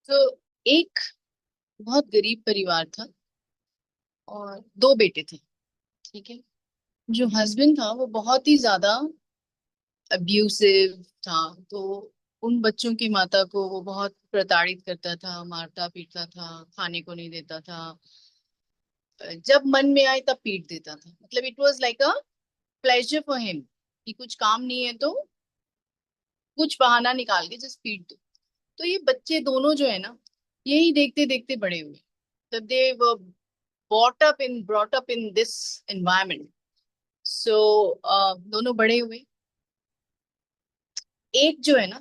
तो एक बहुत गरीब परिवार था और दो बेटे थे। ठीक है। जो हस्बैंड था वो बहुत ही ज्यादा अब्यूसिव था। तो उन बच्चों की माता को वो बहुत प्रताड़ित करता था, मारता पीटता था, खाने को नहीं देता था। जब मन में आए तब पीट देता था। मतलब it was like a pleasure for him कि कुछ काम नहीं है तो कुछ बहाना निकाल के जस्ट पीट दो। तो ये बच्चे दोनों जो है ना, यही देखते देखते बड़े हुए। तब दे वर brought up in this environment. So दोनों बड़े हुए। एक जो है ना,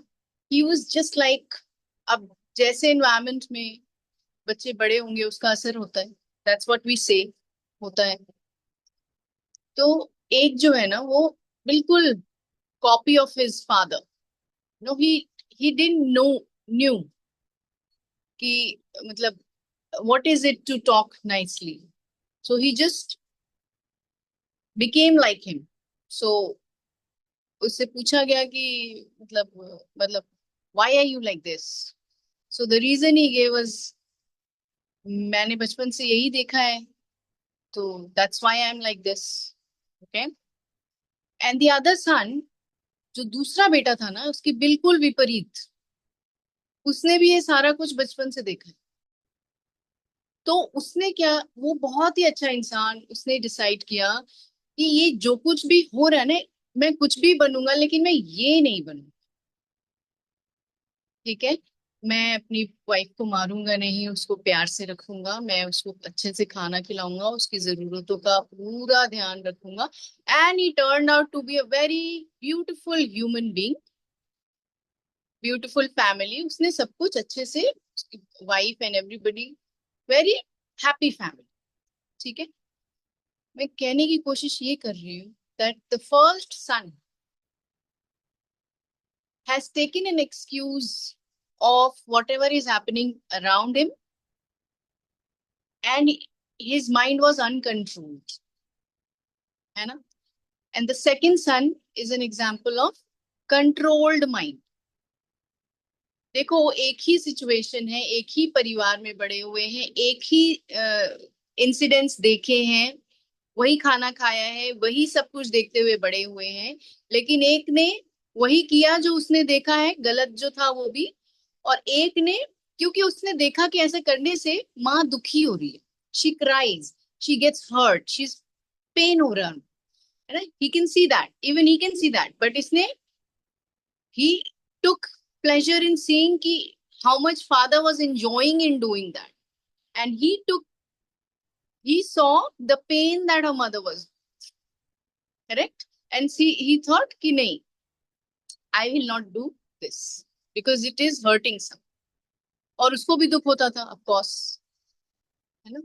he was just like, अब जैसे environment में बच्चे बड़े होंगे उसका असर होता है। That's what we say, होता है। तो एक जो है ना वो बिल्कुल copy of his father. No, he didn't knew कि मतलब what is it to talk nicely. So he just became like him. So उससे पूछा गया कि मतलब why are you like this? So the reason he gave was, मैंने बचपन से यही देखा है, तो that's why I'm like this. Okay. And the other son, जो दूसरा बेटा था ना, उसकी बिल्कुल विपरीत। उसने भी ये सारा कुछ बचपन से देखा है। तो उसने क्या, वो बहुत ही अच्छा इंसान, उसने डिसाइड किया कि ये जो कुछ भी हो रहा है ना, मैं कुछ भी बनूंगा लेकिन मैं ये नहीं बनूंगा। ठीक है। मैं अपनी वाइफ को मारूंगा नहीं, उसको प्यार से रखूंगा, मैं उसको अच्छे से खाना खिलाऊंगा, उसकी जरूरतों का पूरा ध्यान रखूंगा। And he turn out to be a very beautiful human being, beautiful family. उसने सब कुछ अच्छे से, उसकी wife and everybody, very happy family. ठीक है। मैं कहने की कोशिश ये कर रही हूँ that the first son has taken an excuse of whatever is happening around him, and his mind was uncontrolled, है ना? And the second son is an example of controlled mind. देखो, एक ही सिचुएशन है, एक ही परिवार में बड़े हुए हैं, एक ही इंसिडेंट्स देखे हैं, वही खाना खाया है, वही सब कुछ देखते हुए बड़े हुए हैं। लेकिन एक ने वही किया जो उसने देखा है, गलत जो था वो भी। और एक ने, क्योंकि उसने देखा कि ऐसा करने से माँ दुखी हो रही है, she cries, she gets hurt, she pain हो रहा है ना, he can see that, even he can see that, but इसने, he took pleasure in seeing ki how much father was enjoying in doing that, and he saw the pain that her mother was, correct, and see, he thought ki nahi, I will not do this because it is hurting some. और उसको भी दुख होता था, of course, है ना?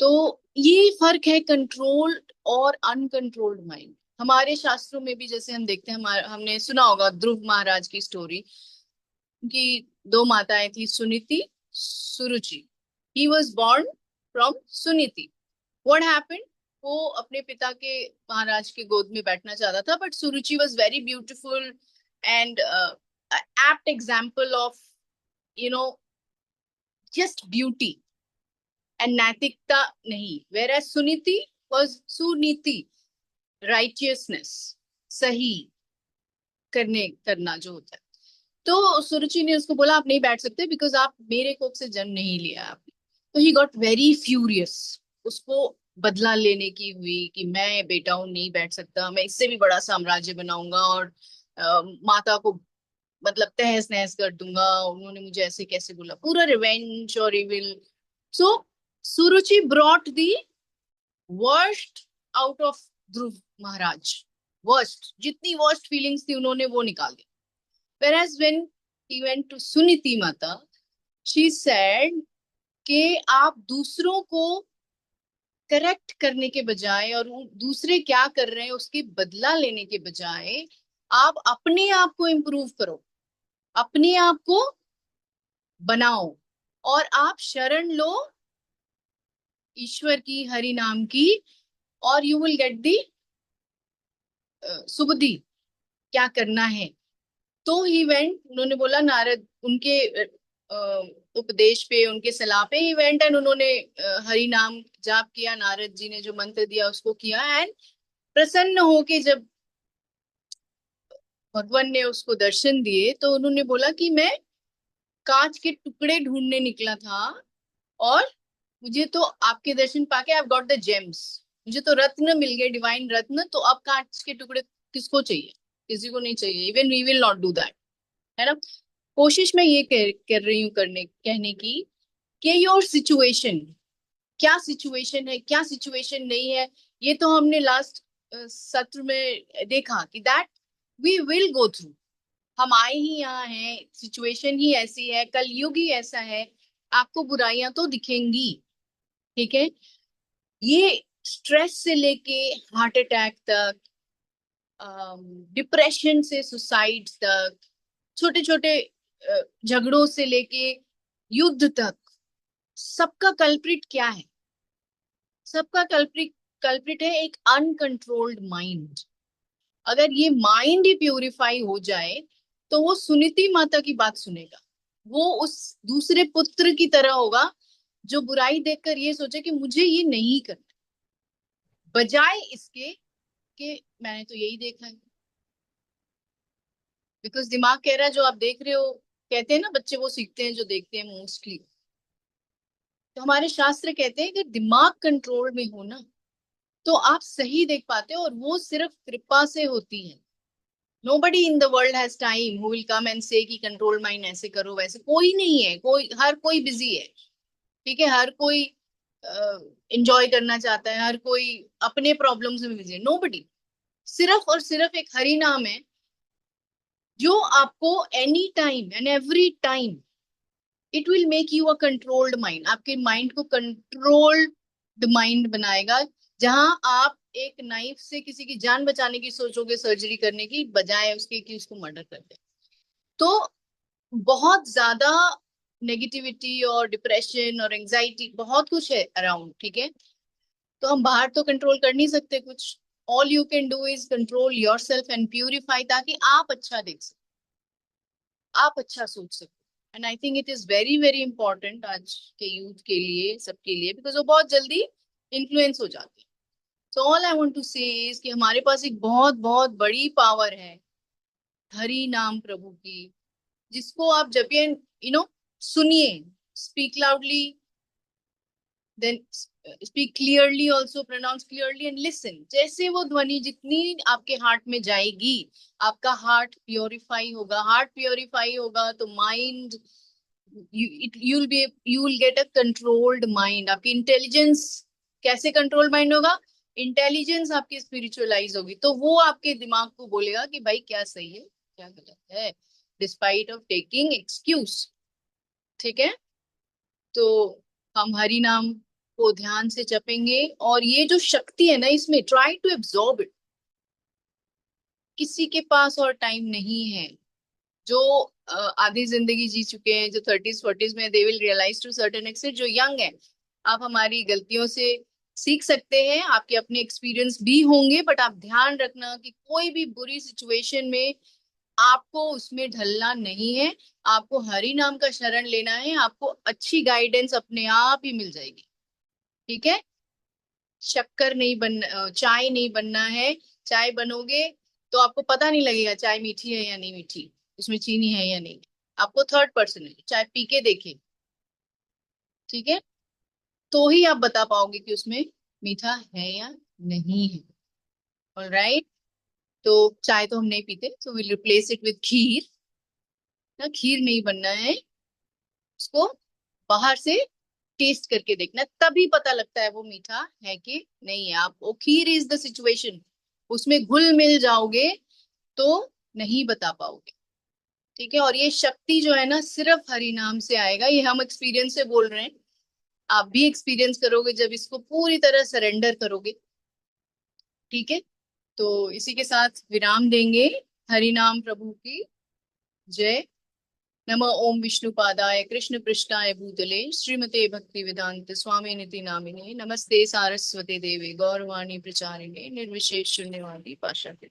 तो ये फर्क है कंट्रोल्ड और अनकंट्रोल्ड माइंड। हमारे शास्त्रों में भी जैसे हम देखते हैं, हमने सुना होगा ध्रुव महाराज की स्टोरी, कि दो माताएं थी, Suniti, Suruchi. He was born from Suniti. What happened, वो अपने पिता के, महाराज के गोद में बैठना चाहता था, but Suruchi was very beautiful and apt example of, you know, just beauty and नैतिकता नहीं। Whereas Suniti was Suniti, righteousness, सही करना जो होता है। तो सुरुचि ने उसको बोला, आप नहीं बैठ सकते बिकॉज आप मेरे कोख से जन्म नहीं लिया आपने। तो ही गॉट वेरी फ्यूरियस। उसको बदला लेने की हुई कि मैं बेटा हूं, नहीं बैठ सकता, मैं इससे भी बड़ा साम्राज्य बनाऊंगा और माता को मतलब तहस नहस कर दूंगा, उन्होंने मुझे ऐसे कैसे बोला, पूरा रिवेंज और evil. So Suruchi brought the worst out of Dhruv Maharaj. Worst, जितनी वर्स्ट फीलिंग्स थी उन्होंने वो निकाल दी। Whereas when he went to Suniti माता, she said कि आप दूसरों को करेक्ट करने के बजाय और वो दूसरे क्या कर रहे हैं उसके बदला लेने के बजाय, आप अपने आप को इम्प्रूव करो, अपने आप को बनाओ, और आप शरण लो ईश्वर की, हरि नाम की, और यू विल गेट दी सुबुद्धि, क्या करना है। तो ही वेंट, उन्होंने बोला, नारद उनके उपदेश पे, उनके सलाह पे ही वेंट एंड उन्होंने हरि नाम जाप किया। नारद जी ने जो मंत्र दिया उसको किया एंड प्रसन्न होके जब भगवान ने उसको दर्शन दिए तो उन्होंने बोला कि मैं कांच के टुकड़े ढूंढने निकला था और मुझे तो आपके दर्शन पाके आई गॉट द जेम्स, मुझे तो रत्न मिल गए, डिवाइन रत्न। तो अब कांच के टुकड़े किसको चाहिए? किसी को नहीं चाहिए। Even we will not do that, है ना। कोशिश मैं ये कर रही हूँ करने कहने की कि योर सिचुएशन, क्या सिचुएशन है क्या सिचुएशन नहीं है, ये तो हमने लास्ट सत्र में देखा कि that we will go through. हम आए ही यहाँ हैं, सिचुएशन ही ऐसी है, कलयुग ही ऐसा है, आपको बुराइयां तो दिखेंगी। ठीक है, ये स्ट्रेस से लेके हार्ट अटैक तक, डिप्रेशन से सुसाइड तक, छोटे छोटे झगड़ों से लेके युद्ध तक, सबका कल्प्रिट क्या है? सबका कल्प्रिट कल्प्रिट है एक अनकंट्रोल्ड माइंड। अगर ये माइंड ही प्यूरिफाई हो जाए तो वो सुनीति माता की बात सुनेगा, वो उस दूसरे पुत्र की तरह होगा जो बुराई देखकर ये सोचे कि मुझे ये नहीं करना, बजाय इसके कि मैंने तो यही देखा है। बिकॉज दिमाग कह रहा है जो आप देख रहे हो, कहते हैं ना बच्चे वो सीखते हैं जो देखते हैं मोस्टली। तो हमारे शास्त्र कहते हैं कि दिमाग कंट्रोल में हो ना तो आप सही देख पाते हो, और वो सिर्फ कृपा से होती है। Nobody in the world has time who will come and say कि कंट्रोल माइंड ऐसे करो वैसे, कोई नहीं है, कोई हर कोई बिजी है। ठीक है, हर कोई एंजॉय करना चाहता है, हर कोई अपने प्रॉब्लम्स में बिजी है। नोबडी, सिर्फ और सिर्फ एक हरि नाम है जो आपको any time and every time it will make you a controlled mind, आपके माइंड को कंट्रोल्ड माइंड बनाएगा। जहां आप एक नाइफ से किसी की जान बचाने की सोचोगे सर्जरी करने की, बजाय उसके कि उसको मर्डर कर दे। तो बहुत ज्यादा नेगेटिविटी और डिप्रेशन और एंजाइटी बहुत कुछ है अराउंड। ठीक है, तो हम बाहर तो कंट्रोल कर नहीं सकते कुछ। All you can do is control your self and purify, ताकि आप अच्छा देख सको, आप अच्छा सोच सको। And I think it is very very important आज के यूथ के लिए, सबके लिए, बिकॉज वो बहुत जल्दी इन्फ्लुएंस हो जाते हैं। So all I want to say is कि हमारे पास एक बहुत बहुत बड़ी पावर है हरि नाम प्रभु की, जिसको आप जब ये सुनिए, speak loudly, then speak clearly also, pronounce clearly and listen. जैसे वो ध्वनि जितनी आपके हार्ट में जाएगी, आपका हार्ट प्योरीफाई होगा। हार्ट प्योरीफाई होगा तो mind, you will get a controlled mind। आपकी इंटेलिजेंस, कैसे कंट्रोल माइंड होगा? इंटेलिजेंस आपकी स्पिरिचुअलाइज होगी, तो वो आपके दिमाग को बोलेगा कि भाई क्या सही है क्या गलत है, डिस्पाइट ऑफ टेकिंग एक्सक्यूज। ठीक है, तो हम हरि नाम को ध्यान से जपेंगे, और ये जो शक्ति है ना इसमें, ट्राई टू एब्जॉर्ब इट। किसी के पास और टाइम नहीं है। जो आधी जिंदगी जी चुके हैं, जो 30s 40s में, they will realise to certain extent. जो यंग है, आप हमारी गलतियों से सीख सकते हैं, आपके अपने एक्सपीरियंस भी होंगे, बट आप ध्यान रखना कि कोई भी बुरी सिचुएशन में आपको उसमें ढलना नहीं है। आपको हरि नाम का शरण लेना है, आपको अच्छी गाइडेंस अपने आप ही मिल जाएगी। ठीक है, शक्कर नहीं बन चाय नहीं बनना है। चाय बनोगे तो आपको पता नहीं लगेगा चाय मीठी है या नहीं मीठी, उसमें चीनी है या नहीं। आपको थर्ड पर्सन है चाय पी के देखे, ठीक है, तो ही आप बता पाओगे कि उसमें मीठा है या नहीं है। ऑलराइट, तो चाय तो हम नहीं पीते, तो विल रिप्लेस इट विथ खीर ना। खीर नहीं बनना है, उसको बाहर से टेस्ट करके देखना, तभी पता लगता है वो मीठा है कि नहीं है। आप वो खीर इज द सिचुएशन, उसमें घुल मिल जाओगे तो नहीं बता पाओगे। ठीक है, और ये शक्ति जो है ना सिर्फ हरि नाम से आएगा, ये हम एक्सपीरियंस से बोल रहे हैं। आप भी एक्सपीरियंस करोगे जब इसको पूरी तरह सरेंडर करोगे। ठीक है, तो इसी के साथ विराम देंगे। हरि नाम प्रभु की जय। नमः ओम विष्णुपादाय कृष्ण पृष्ठाय भूतले श्रीमते भक्ति वेदांत स्वामी निति नामिने नमस्ते सारस्वती देवे गौरवाणी प्रचारिणे निर्विशेष शून्यवादी पाशाक्य